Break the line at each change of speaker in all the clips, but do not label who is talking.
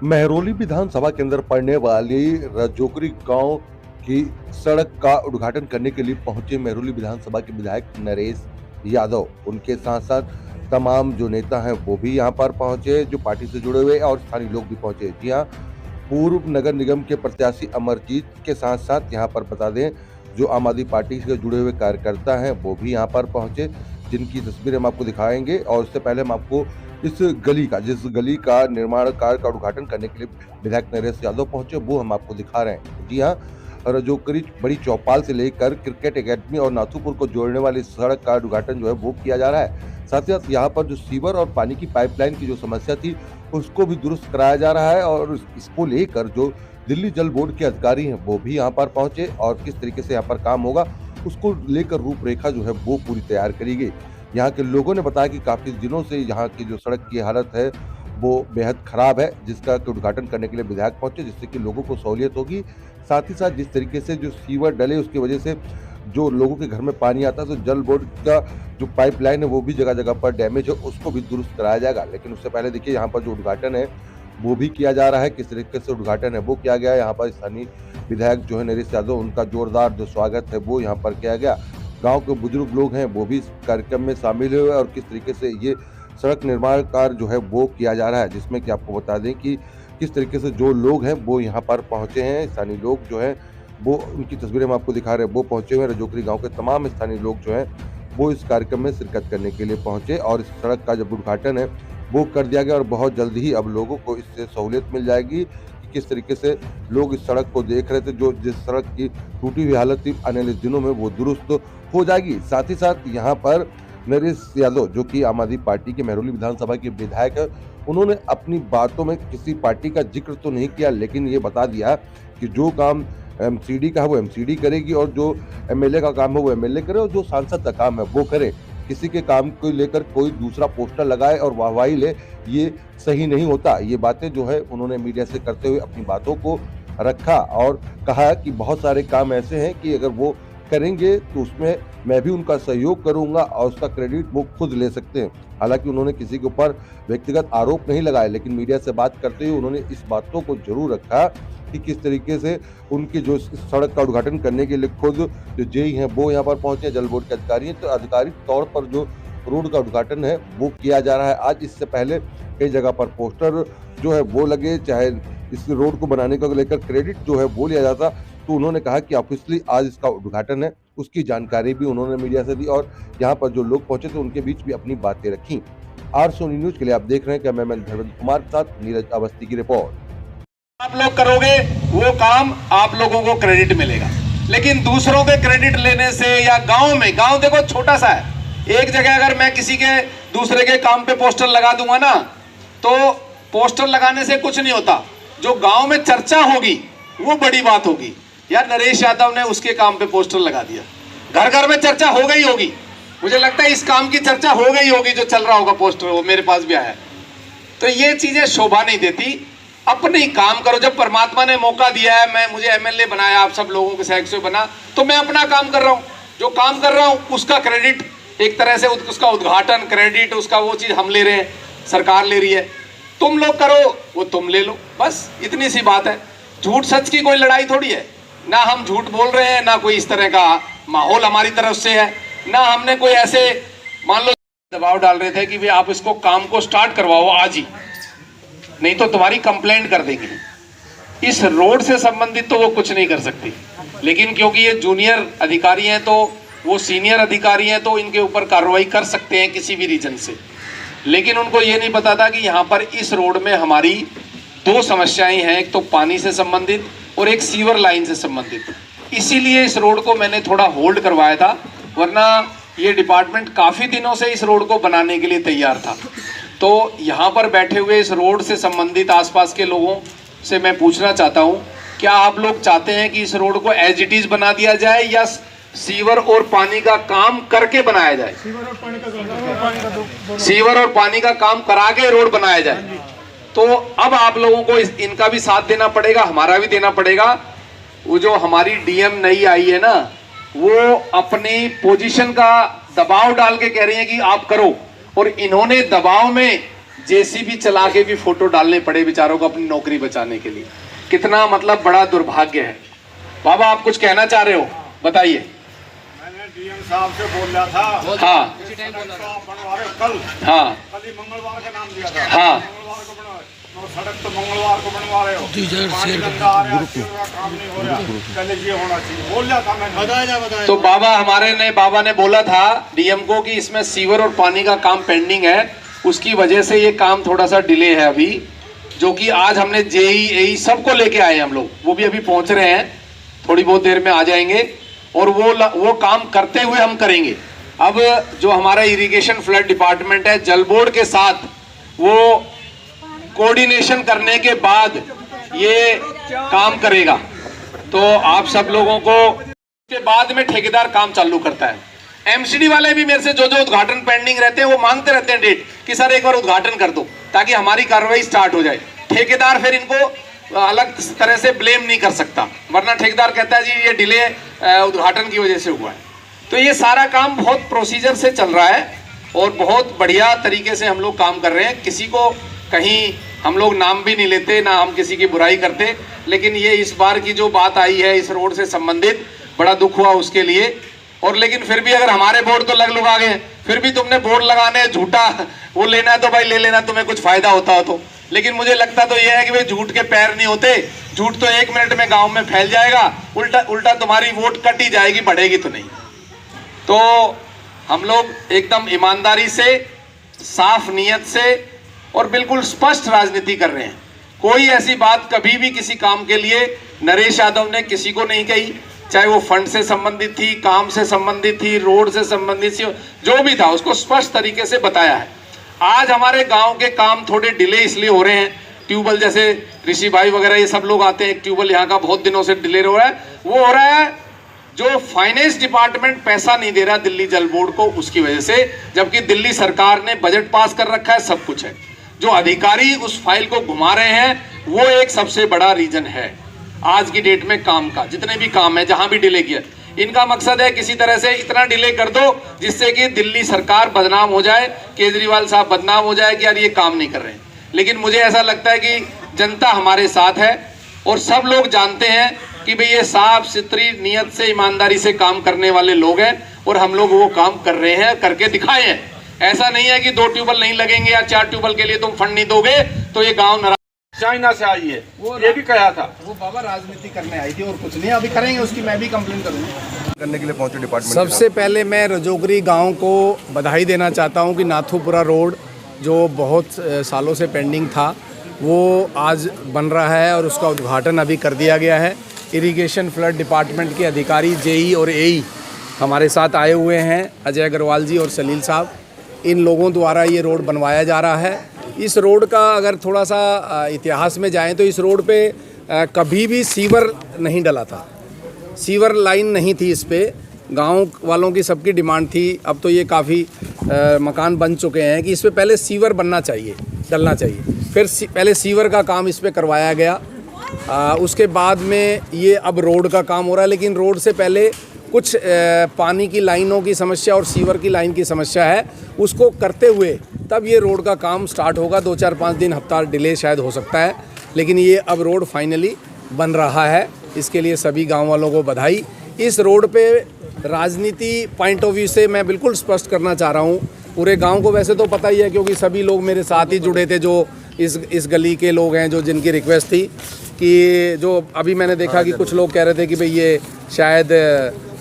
महरौली विधानसभा के अंदर पड़ने वाली रजोकरी गांव की सड़क का उद्घाटन करने के लिए पहुंचे महरौली विधानसभा के विधायक नरेश यादव। उनके साथ साथ तमाम जो नेता हैं वो भी यहां पर पहुंचे, जो पार्टी से जुड़े हुए और स्थानीय लोग भी पहुंचे। जी हां, पूर्व नगर निगम के प्रत्याशी अमरजीत के साथ साथ यहाँ पर बता दें, जो आम आदमी पार्टी से जुड़े हुए कार्यकर्ता हैं वो भी यहाँ पर पहुंचे, जिनकी तस्वीरें हम आपको दिखाएंगे। और उससे पहले हम आपको जिस गली का निर्माण कार्य का उद्घाटन करने के लिए विधायक नरेश यादव पहुंचे, वो हम आपको दिखा रहे हैं। जी हाँ, रजोकरी बड़ी चौपाल से लेकर क्रिकेट एकेडमी और नाथूपुर को जोड़ने वाली सड़क का उद्घाटन जो है वो किया जा रहा है। साथ ही साथ यहाँ पर जो सीवर और पानी की पाइपलाइन की जो समस्या थी उसको भी दुरुस्त कराया जा रहा है, और इसको लेकर जो दिल्ली जल बोर्ड के अधिकारी हैं वो भी यहाँ पर पहुंचे और किस तरीके से यहाँ पर काम होगा उसको लेकर रूपरेखा जो है वो पूरी तैयार करी गई। यहाँ के लोगों ने बताया कि काफी दिनों से यहाँ की जो सड़क की हालत है वो बेहद खराब है, जिसका उद्घाटन करने के लिए विधायक पहुंचे, जिससे कि लोगों को सहूलियत होगी। साथ ही साथ जिस तरीके से जो सीवर डले उसकी वजह से जो लोगों के घर में पानी आता है, तो जल बोर्ड का जो पाइपलाइन है वो भी जगह जगह पर डैमेज है, उसको भी दुरुस्त कराया जाएगा। लेकिन उससे पहले देखिए यहाँ पर जो उद्घाटन है वो भी किया जा रहा है। किस तरीके से उद्घाटन है वो किया गया है। यहाँ पर स्थानीय विधायक जो है नरेश यादव, उनका जोरदार जो स्वागत है वो यहाँ पर किया गया। गांव के बुजुर्ग लोग हैं वो भी इस कार्यक्रम में शामिल हुए और किस तरीके से ये सड़क निर्माण कार्य जो है वो किया जा रहा है, जिसमें कि आपको बता दें कि किस तरीके से जो लोग हैं वो यहाँ पर पहुंचे हैं। स्थानीय लोग जो हैं वो, उनकी तस्वीरें हम आपको दिखा रहे हैं, वो पहुंचे हुए हैं। रजोकरी गांव के तमाम स्थानीय लोग जो हैं वो इस कार्यक्रम में शिरकत करने के लिए पहुंचे और इस सड़क का जब उद्घाटन है वो कर दिया गया और बहुत जल्द ही अब लोगों को इससे सहूलियत मिल जाएगी कि किस तरीके से लोग इस सड़क को देख रहे थे, जो जिस सड़क की टूटी हुई हालत थी आने वाले दिनों में वो दुरुस्त हो जाएगी। साथ ही साथ यहाँ पर नरेश यादव जो कि आम आदमी पार्टी के महरौली विधानसभा के विधायक है, उन्होंने अपनी बातों में किसी पार्टी का जिक्र तो नहीं किया, लेकिन ये बता दिया कि जो काम एमसीडी का है वो एमसीडी करेगी और जो एमएलए का काम है वो एमएलए करे और जो सांसद का काम है वो करे। किसी के काम को लेकर कोई दूसरा पोस्टर लगाए और वाहवाही ले, ये सही नहीं होता। ये बातें जो है उन्होंने मीडिया से करते हुए अपनी बातों को रखा और कहा कि बहुत सारे काम ऐसे हैं कि अगर वो करेंगे तो उसमें मैं भी उनका सहयोग करूंगा और उसका क्रेडिट वो खुद ले सकते हैं। हालांकि उन्होंने किसी के ऊपर व्यक्तिगत आरोप नहीं लगाए, लेकिन मीडिया से बात करते हुए उन्होंने इस बातों को जरूर रखा कि किस तरीके से उनकी जो सड़क का उद्घाटन करने के लिए खुद जो जेई हैं वो यहाँ पर पहुंचे, जल बोर्ड के अधिकारी हैं, तो आधिकारिक तौर पर जो रोड का उद्घाटन है वो किया जा रहा है आज। इससे पहले कई जगह पर पोस्टर जो है वो लगे, चाहे इस रोड को बनाने को लेकर क्रेडिट जो है वो लिया जाता, तो उन्होंने कहा कि ऑफिशियली आज इसका उद्घाटन है, उसकी जानकारी भी उन्होंने मीडिया से दी और यहाँ पर जो लोग पहुंचे थे उनके बीच भी अपनी बातें रखी। आर सोनी न्यूज के लिए आप देख रहे हैं कैमरामैन धर्मेंद्र कुमार के साथ नीरज अवस्थी की रिपोर्ट।
आप लोग करोगे वो काम, आप लोगों को क्रेडिट मिलेगा, लेकिन दूसरों के क्रेडिट लेने से या गांव देखो छोटा सा है, एक जगह अगर मैं किसी के दूसरे के काम पे पोस्टर लगा दूंगा ना, तो पोस्टर लगाने से कुछ नहीं होता, जो गांव में चर्चा होगी वो बड़ी बात होगी। यार नरेश यादव ने उसके काम पे पोस्टर लगा दिया, घर घर में चर्चा हो गई होगी, मुझे लगता है इस काम की चर्चा हो गई होगी, जो चल रहा होगा पोस्टर वो मेरे पास भी आया। तो ये चीजें शोभा नहीं देती। अपने ही काम करो। जब परमात्मा ने मौका दिया है, मुझे एमएलए बनाया, आप सब लोगों के सहयोग से बना, तो मैं अपना काम कर रहा हूं, जो काम कर रहा हूं उसका क्रेडिट एक तरह से, उसका उद्घाटन क्रेडिट उसका वो चीज हम ले रहे हैं, सरकार ले रही है। तुम लोग करो वो तुम ले लो, बस इतनी सी बात है। झूठ सच की कोई लड़ाई थोड़ी है, ना हम झूठ बोल रहे हैं, ना कोई इस तरह का माहौल हमारी तरफ से है, ना हमने कोई ऐसे मान लो दबाव डाल रहे थे कि भाई आप इसको काम को स्टार्ट करवाओ आज ही, नहीं तो तुम्हारी कंप्लेंट कर देंगे। इस रोड से संबंधित तो वो कुछ नहीं कर सकती, लेकिन क्योंकि ये जूनियर अधिकारी हैं तो वो सीनियर अधिकारी हैं, तो इनके ऊपर कार्रवाई कर सकते हैं किसी भी रीजन से। लेकिन उनको ये नहीं पता था कि यहाँ पर इस रोड में हमारी दो समस्याएं हैं, एक तो पानी से संबंधित और एक सीवर लाइन से संबंधित। इसीलिए इस रोड को मैंने थोड़ा होल्ड करवाया था, वरना ये डिपार्टमेंट काफी दिनों से इस रोड को बनाने के लिए तैयार था। तो यहाँ पर बैठे हुए इस रोड से संबंधित आसपास के लोगों से मैं पूछना चाहता हूँ, क्या आप लोग चाहते हैं कि इस रोड को एज इट इज बना दिया जाए या सीवर और पानी का काम करके बनाया जाए? सीवर और पानी का काम करा के रोड बनाया जाए। तो अब आप लोगों को इनका भी साथ देना पड़ेगा, हमारा भी देना पड़ेगा। वो जो हमारी डीएम नई आई है ना, वो अपनी पोजीशन का दबाव डाल के कह रही है कि आप करो, और इन्होंने दबाव में जेसीबी चला के भी फोटो डालने पड़े बेचारों को अपनी नौकरी बचाने के लिए। कितना मतलब बड़ा दुर्भाग्य है। बाबा आप कुछ कहना चाह रहे हो, बताइए।
मैंने डीएम साहब से बोल रहा था।
हाँ
बनवारे कल
हाँ
कल ही मंगलवार का नाम दिया था।
हाँ।
मंगलवार को बनवा तो सड़क तो मंगलवार को बनवा रहे हो। पानी गंदा आ रहा है, का काम नहीं हो रहा। पहले ये होना चाहिए बोल रहा था मैं। बताया
तो बाबा ने बोला था डीएम को कि इसमें सीवर और पानी का काम पेंडिंग है, उसकी वजह से ये काम थोड़ा सा डिले है अभी, जो कि आज हमने जेई एई सबको लेके आए हम लोग, वो भी अभी पहुंच रहे हैं, थोड़ी बहुत देर में आ जाएंगे और वो काम करते हुए हम करेंगे। अब जो हमारा इरिगेशन फ्लड डिपार्टमेंट है जल बोर्ड के साथ वो कोऑर्डिनेशन करने के बाद ये काम करेगा। तो आप सब लोगों को के बाद में ठेकेदार काम चालू करता है। एमसीडी वाले भी मेरे से जो उद्घाटन पेंडिंग रहते हैं वो मांगते रहते हैं डेट कि सर एक बार उद्घाटन कर दो ताकि हमारी कार्रवाई स्टार्ट हो जाए। ठेकेदार फिर इनको अलग तरह से ब्लेम नहीं कर सकता, वरना ठेकेदार कहता है जी ये डिले उद्घाटन की वजह से हुआ है। तो ये सारा काम बहुत प्रोसीजर से चल रहा है और बहुत बढ़िया तरीके से हम लोग काम कर रहे हैं। किसी को कहीं हम लोग नाम भी नहीं लेते, ना हम किसी की बुराई करते, लेकिन ये इस बार की जो बात आई है इस रोड से संबंधित बड़ा दुख हुआ उसके लिए। और लेकिन फिर भी अगर हमारे बोर्ड तो लग लुगा गए, फिर भी तुमने बोर्ड लगाने झूठा वो लेना है तो भाई ले लेना, तुम्हें कुछ फायदा होता हो तो। लेकिन मुझे लगता तो यह है कि भाई झूठ के पैर नहीं होते, झूठ तो 1 मिनट में गांव में फैल जाएगा, उल्टा तुम्हारी वोट कट ही जाएगी, बढ़ेगी तो नहीं। तो हम लोग एकदम ईमानदारी से, साफ नीयत से और बिल्कुल स्पष्ट राजनीति कर रहे हैं। कोई ऐसी बात कभी भी किसी काम के लिए नरेश यादव ने किसी को नहीं कही, चाहे वो फंड से संबंधित थी, काम से संबंधित थी, रोड से संबंधित थी, जो भी था उसको स्पष्ट तरीके से बताया है। आज हमारे गांव के काम थोड़े डिले इसलिए हो रहे हैं, ट्यूबवेल जैसे ऋषि भाई वगैरह ये सब लोग आते हैं, ट्यूबवेल यहाँ का बहुत दिनों से डिले हो रहा है, वो हो रहा है जो फाइनेंस डिपार्टमेंट पैसा नहीं दे रहा दिल्ली जल बोर्ड को, उसकी वजह से, जबकि दिल्ली सरकार ने बजट पास कर रखा है, सब कुछ है। जो अधिकारी उस फाइल को घुमा रहे हैं वो एक सबसे बड़ा रीजन है आज की डेट में काम का। जितने भी काम है जहां भी डिले किया, इनका मकसद है किसी तरह से इतना डिले कर दो जिससे कि दिल्ली सरकार बदनाम हो जाए, केजरीवाल साहब बदनाम हो जाए कि यार ये काम नहीं कर रहे हैं। लेकिन मुझे ऐसा लगता है कि जनता हमारे साथ है और सब लोग जानते हैं कि भाई ये साफ सुथरी नीयत से, ईमानदारी से काम करने वाले लोग हैं और हम लोग वो काम कर रहे हैं, करके दिखाए हैं। ऐसा नहीं है कि 2 ट्यूबवेल नहीं लगेंगे या 4 ट्यूबवेल के लिए तुम फंड नहीं दोगे तो ये गांव नाराज।
चाइना से आई है, वो ये भी कहा था।
वो बाबा राजनीति करने आई थी और कुछ नहीं, अभी करेंगे उसकी मैं भी कंप्लेन करूंगा
करने के लिए पहुंचे डिपार्टमेंट।
सबसे पहले मैं रजोगरी गांव को बधाई देना चाहता हूं कि नाथुपुरा रोड जो बहुत सालों से पेंडिंग था वो आज बन रहा है और उसका उद्घाटन अभी कर दिया गया है। इरिगेशन फ्लड डिपार्टमेंट के अधिकारी जेई और एई हमारे साथ आए हुए हैं, अजय अग्रवाल जी और सलील साहब। इन लोगों द्वारा ये रोड बनवाया जा रहा है। इस रोड का अगर थोड़ा सा इतिहास में जाएं तो इस रोड पे कभी भी सीवर नहीं डला था, सीवर लाइन नहीं थी इस पे। गांव वालों की सबकी डिमांड थी, अब तो ये काफ़ी मकान बन चुके हैं कि इस पे पहले सीवर बनना चाहिए, डलना चाहिए। फिर पहले सीवर का काम इस पे करवाया गया, उसके बाद में ये अब रोड का काम हो रहा है। लेकिन रोड से पहले कुछ पानी की लाइनों की समस्या और सीवर की लाइन की समस्या है, उसको करते हुए तब ये रोड का काम स्टार्ट होगा। 2-4-5 दिन हफ्ता डिले शायद हो सकता है, लेकिन ये अब रोड फाइनली बन रहा है। इसके लिए सभी गांव वालों को बधाई। इस रोड पे राजनीति पॉइंट ऑफ व्यू से मैं बिल्कुल स्पष्ट करना चाह रहा हूँ, पूरे गांव को वैसे तो पता ही है क्योंकि सभी लोग मेरे साथ ही जुड़े थे, जो इस गली के लोग हैं, जो जिनकी रिक्वेस्ट थी कि जो अभी मैंने देखा कि कुछ लोग कह रहे थे कि भाई ये शायद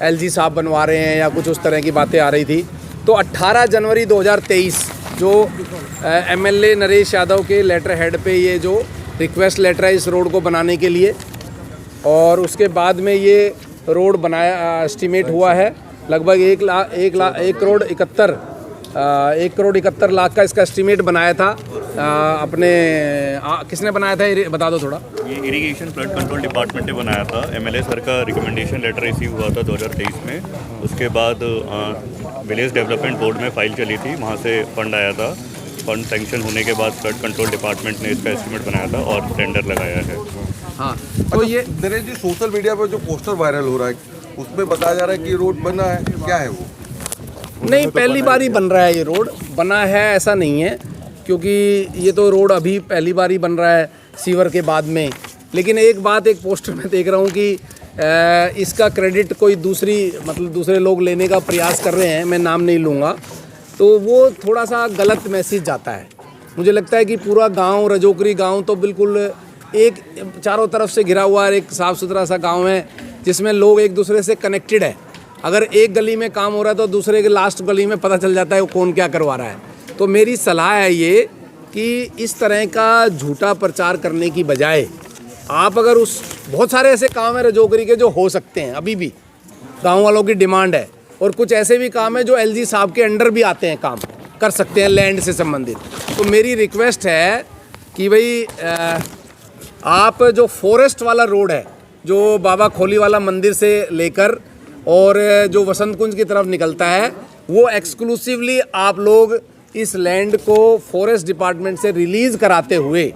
एलजी साहब बनवा रहे हैं या कुछ उस तरह की बातें आ रही थी। तो 18 जनवरी 2023 जो एमएलए नरेश यादव के लेटर हेड पे ये जो रिक्वेस्ट लेटर है इस रोड को बनाने के लिए, और उसके बाद में ये रोड बनाया, एस्टिमेट हुआ है लगभग 1 करोड़ 71 लाख का इसका एस्टिमेट बनाया था। किसने बनाया था ये बता दो थोड़ा।
ये इरिगेशन फ्लड कंट्रोल डिपार्टमेंट ने बनाया था। एमएलए सर का रिकमेंडेशन लेटर रिसीव हुआ था 2023 में। उसके बाद विलेज डेवलपमेंट बोर्ड में फाइल चली थी, वहाँ से फंड आया था। फंड सेंक्शन होने के बाद फ्लड कंट्रोल डिपार्टमेंट ने इसका एस्टिमेट बनाया था और टेंडर लगाया है।
हाँ, तो ये
दिनेश जी सोशल मीडिया पर जो पोस्टर वायरल हो रहा है उसमें बताया जा रहा है कि रोड बना है, क्या है वो?
नहीं, पहली बार ही बन रहा है ये रोड, बना है ऐसा नहीं है। क्योंकि ये तो रोड अभी पहली बार ही बन रहा है सीवर के बाद में। लेकिन एक बात, एक पोस्टर में देख रहा हूँ कि इसका क्रेडिट कोई दूसरे लोग लेने का प्रयास कर रहे हैं, मैं नाम नहीं लूँगा, तो वो थोड़ा सा गलत मैसेज जाता है। मुझे लगता है कि पूरा गांव, रजोकरी गांव तो बिल्कुल एक चारों तरफ से घिरा हुआ एक साफ़ सुथरा सा गांव है जिसमें लोग एक दूसरे से कनेक्टेड है। अगर एक गली में काम हो रहा है तो दूसरे के लास्ट गली में पता चल जाता है वो कौन क्या करवा रहा है। तो मेरी सलाह है ये कि इस तरह का झूठा प्रचार करने की बजाय आप अगर बहुत सारे ऐसे काम हैं रजोकरी के जो हो सकते हैं, अभी भी गाँव वालों की डिमांड है, और कुछ ऐसे भी काम है जो एलजी साहब के अंडर भी आते हैं, काम कर सकते हैं लैंड से संबंधित। तो मेरी रिक्वेस्ट है कि भाई आप जो फॉरेस्ट वाला रोड है जो बाबा खोली वाला मंदिर से लेकर और जो वसंत कुंज की तरफ निकलता है, वो एक्सक्लूसिवली आप लोग इस लैंड को फॉरेस्ट डिपार्टमेंट से रिलीज़ कराते हुए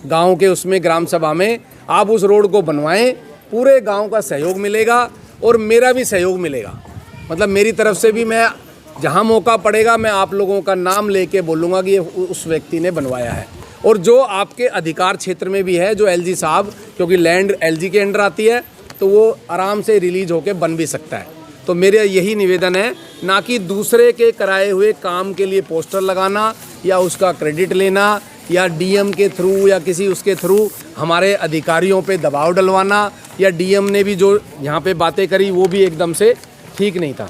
गांव के उसमें ग्राम सभा में आप उस रोड को बनवाएं। पूरे गांव का सहयोग मिलेगा और मेरा भी सहयोग मिलेगा। मतलब मेरी तरफ से भी मैं जहां मौका पड़ेगा मैं आप लोगों का नाम लेके बोलूँगा कि ये उस व्यक्ति ने बनवाया है। और जो आपके अधिकार क्षेत्र में भी है, जो एलजी साहब, क्योंकि लैंड एलजी के अंडर आती है तो वो आराम से रिलीज होकर बन भी सकता है। तो मेरा यही निवेदन है, ना कि दूसरे के कराए हुए काम के लिए पोस्टर लगाना या उसका क्रेडिट लेना या डीएम के थ्रू या किसी उसके थ्रू हमारे अधिकारियों पे दबाव डलवाना, या डीएम ने भी जो यहाँ पे बातें करी वो भी एकदम से ठीक नहीं था,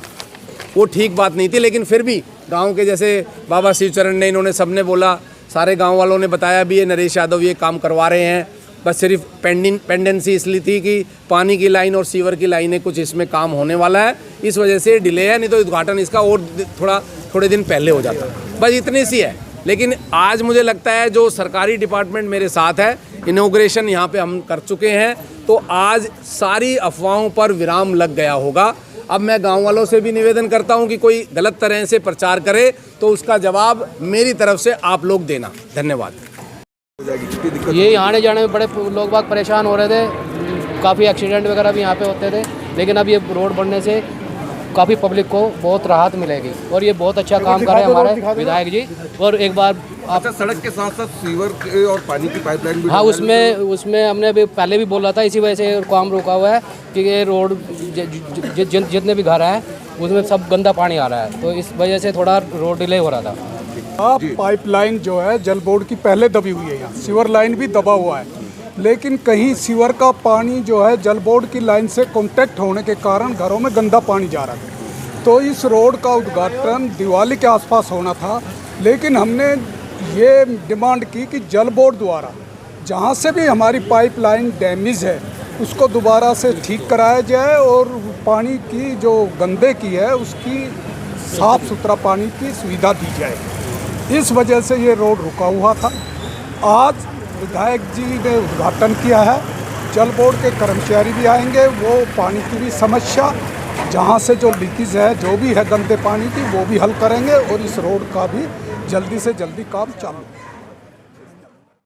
वो ठीक बात नहीं थी। लेकिन फिर भी गांव के जैसे बाबा शिवचरण ने, इन्होंने सबने बोला, सारे गांव वालों ने बताया भी ये नरेश यादव ये काम करवा रहे हैं, बस सिर्फ पेंडेंसी इसलिए थी कि पानी की लाइन और सीवर की लाइनें कुछ इसमें काम होने वाला है, इस वजह से डिले है, नहीं तो उद्घाटन इसका और थोड़े दिन पहले हो जाता। बस इतनी सी है। लेकिन आज मुझे लगता है जो सरकारी डिपार्टमेंट मेरे साथ है, इनॉग्रेशन यहाँ पे हम कर चुके हैं, तो आज सारी अफवाहों पर विराम लग गया होगा। अब मैं गांव वालों से भी निवेदन करता हूं कि कोई गलत तरह से प्रचार करे तो उसका जवाब मेरी तरफ से आप लोग देना। धन्यवाद।
ये आने जाने में बड़े लोग बाग परेशान हो रहे थे, काफ़ी एक्सीडेंट वगैरह भी यहाँ पे होते थे, लेकिन अब ये रोड बनने से काफ़ी पब्लिक को बहुत राहत मिलेगी और ये बहुत अच्छा काम कर रहे हैं हमारे विधायक जी। और एक बार आप
सड़क के साथ साथ सीवर और पानी की पाइपलाइन भी,
हाँ, उसमें हमने अभी पहले भी बोला था, इसी वजह से काम रुका हुआ है कि ये रोड जितने भी घर हैं उसमें सब गंदा पानी आ रहा है, तो इस वजह से थोड़ा रोड डिले हो रहा था।
पाइपलाइन जो है जल बोर्ड की पहले दबी हुई है, यहाँ सीवर लाइन भी दबा हुआ है, लेकिन कहीं सीवर का पानी जो है जल बोर्ड की लाइन से कांटेक्ट होने के कारण घरों में गंदा पानी जा रहा था। तो इस रोड का उद्घाटन दिवाली के आसपास होना था, लेकिन हमने ये डिमांड की कि जल बोर्ड द्वारा जहाँ से भी हमारी पाइपलाइन डैमेज है उसको दोबारा से ठीक कराया जाए और पानी की जो गंदे की है उसकी साफ़ सुथरा पानी की सुविधा दी जाए। इस वजह से ये रोड रुका हुआ था। आज विधायक जी ने उद्घाटन किया है, जल बोर्ड के कर्मचारी भी आएंगे, वो पानी की भी समस्या जहाँ से जो लीकेज है, जो भी है गंदे पानी की, वो भी हल करेंगे और इस रोड का भी जल्दी से जल्दी काम चालू